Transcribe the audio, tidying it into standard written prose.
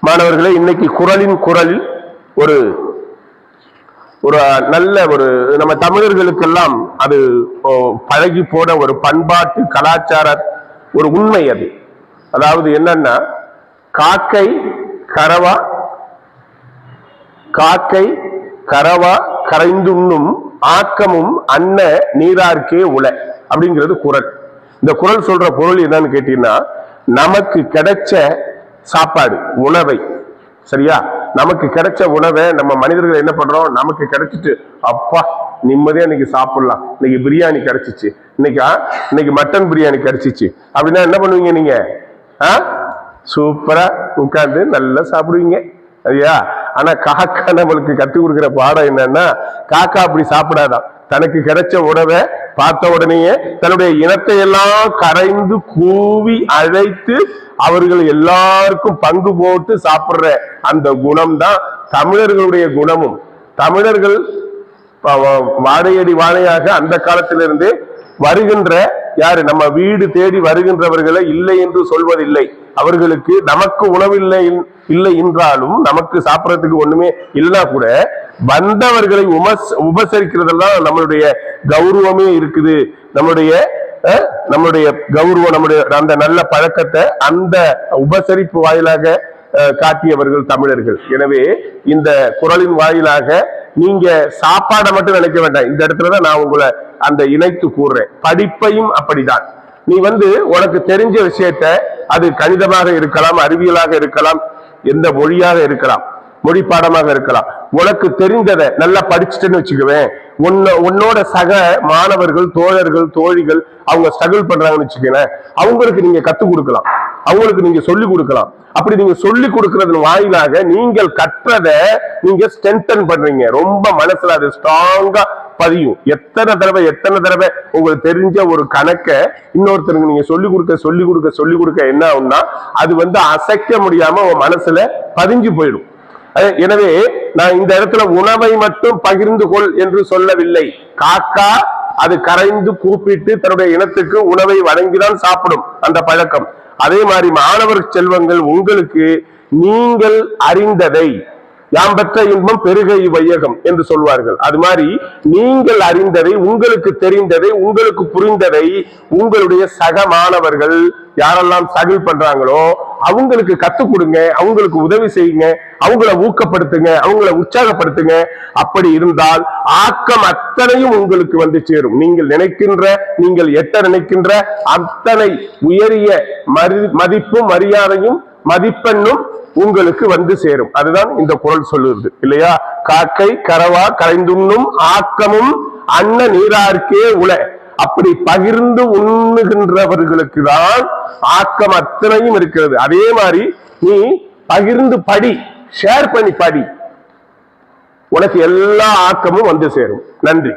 மாணவர்களே, இன்னைக்கு குறளில் ஒரு ஒரு நல்ல ஒரு நம்ம தமிழர்களுக்கெல்லாம் அது பழகி போன ஒரு பண்பாட்டு கலாச்சார ஒரு உண்மை அது. அதாவது என்னன்னா, காக்கை கரவா கரைந்துண்ணும் ஆக்கமும் அன்ன நீரார்க்கே உல அப்படிங்கிறது குறள். இந்த குறள் சொல்ற பொருள் என்னன்னு கேட்டீங்கன்னா, நமக்கு கிடைச்ச சாப்பாடு உணவை, சரியா, நமக்கு கிடைச்ச உணவை நம்ம மனிதர்கள் என்ன பண்றோம், நமக்கு கிடைச்சிட்டு அப்பா நிம்மதியா இன்னைக்கு சாப்பிடலாம், இன்னைக்கு பிரியாணி கிடைச்சிச்சு, இன்னைக்கு மட்டன் பிரியாணி கிடைச்சிச்சு அப்படின்னா என்ன பண்ணுவீங்க நீங்க? சூப்பரா உட்கார்ந்து நல்லா சாப்பிடுவீங்க, சரியா? ஆனா காக்கா நம்மளுக்கு கற்றுக் கொடுக்கிற பாடம் என்னன்னா, காக்கா அப்படி சாப்பிடாதான். தனக்கு கிடைச்ச உணவை பார்த்த உடனேயே தன்னுடைய இனத்தை எல்லாம் கரைந்து கூவி அழைத்து அவர்கள் எல்லாருக்கும் பங்கு போட்டு சாப்பிடுற அந்த குணம் தான் தமிழர்களுடைய குணமும். தமிழர்கள் வாழையடி வாழையாக அந்த காலத்திலிருந்து வருகின்ற யாரு, நம்ம வீடு தேடி வருகின்றவர்களை இல்லை என்று சொல்வதில்லை. அவர்களுக்கு நமக்கு உணவில்லை இல்லை என்றாலும், நமக்கு சாப்பிடறதுக்கு ஒண்ணுமே இல்லைன்னா கூட வந்தவர்களை உபசரிக்கிறதெல்லாம் நம்மளுடைய கௌரவமே இருக்குது. நம்முடைய கௌரவம், நம்முடைய அந்த நல்ல பழக்கத்தை அந்த உபசரிப்பு வாயிலாக காட்டியவர்கள் தமிழர்கள். எனவே இந்த குறளின் வாயிலாக நீங்க சாப்பாடை மட்டும் நினைக்க வேண்டாம். இந்த இடத்துலதான் நான் உங்களை அந்த இணைத்து கூறுறேன். படிப்பையும் அப்படிதான். நீ உனக்கு தெரிஞ்ச விஷயத்த, அது கணிதமாக இருக்கலாம், அறிவியலாக இருக்கலாம், எந்த மொழியாக இருக்கலாம், மொழி பாடமாக இருக்கலாம், உனக்கு தெரிந்ததை நல்லா படிச்சுட்டேன்னு வச்சுக்குவேன், உன்னோட சக மாணவர்கள், தோழர்கள், தோழிகள் அவங்க ஸ்ட்ரகிள் பண்றாங்கன்னு வச்சுக்கேன், அவங்களுக்கு நீங்க கத்துக் கொடுக்கலாம், அவங்களுக்கு நீங்க சொல்லிக் கொடுக்கலாம். அப்படி நீங்க சொல்லிக் கொடுக்கறதன் வாயிலாக நீங்கள் கற்றதை நீங்க ஸ்ட்ரென்தன் பண்றீங்க. ரொம்ப மனசுல அது ஸ்ட்ராங்கா பதியும். எத்தனை தடவை உங்களுக்கு தெரிஞ்ச ஒரு கணக்கை இன்னொருத்தருக்கு நீங்க சொல்லிக் கொடுக்க என்ன ஆகும்னா, அது அசைக்க முடியாம உன் மனசுல பதிஞ்சு போயிடும். எனவே நான் இந்த இடத்துல உணவை மட்டும் பகிர்ந்து கொள் என்று சொல்லவில்லை. காக்கா அது கரைந்து கூப்பிட்டு தன்னுடைய இனத்துக்கு உணவை வழங்கிதான் சாப்பிடும், அந்த பழக்கம். அதே மாதிரி மாணவர் செல்வங்கள், உங்களுக்கு நீங்கள் அறிந்ததை, யாம் பெற்ற இன்பம் பெருகை வையகம் என்று சொல்வார்கள். அது மாதிரி நீங்கள் அறிந்ததை, உங்களுக்கு தெரிந்ததை, உங்களுக்கு புரிந்ததை உங்களுடைய சக மாணவர்கள் யாரெல்லாம் ஸ்ட்ரகிள் பண்றாங்களோ அவங்களுக்கு கத்துக் கொடுங்க, அவங்களுக்கு உதவி செய்யுங்க, அவங்கள ஊக்கப்படுத்துங்க, அவங்கள உற்சாகப்படுத்துங்க. அப்படி இருந்தால் ஆக்கம் அத்தனையும் உங்களுக்கு சேரும். நீங்கள் எட்ட நினைக்கின்ற அத்தனை உயரிய மதிப்பும் மரியாதையும் மதிப்பெண்ணும் உங்களுக்கு சேரும். அதுதான் இந்த குறள் சொல்லுவது, இல்லையா? காக்கை கரவா கரைந்துண்ணும் ஆக்கமும் அன்ன நீரார்க்கே உல. அப்படி பகிர்ந்து உண்ணுகின்றவர்களுக்கு தான் ஆக்கம் அத்தனையும் இருக்கிறது. அதே மாதிரி நீ பகிர்ந்து படி, ஷேர் பண்ணி படி, உனக்கு எல்லா ஆக்கமும் சேரும். நன்றி.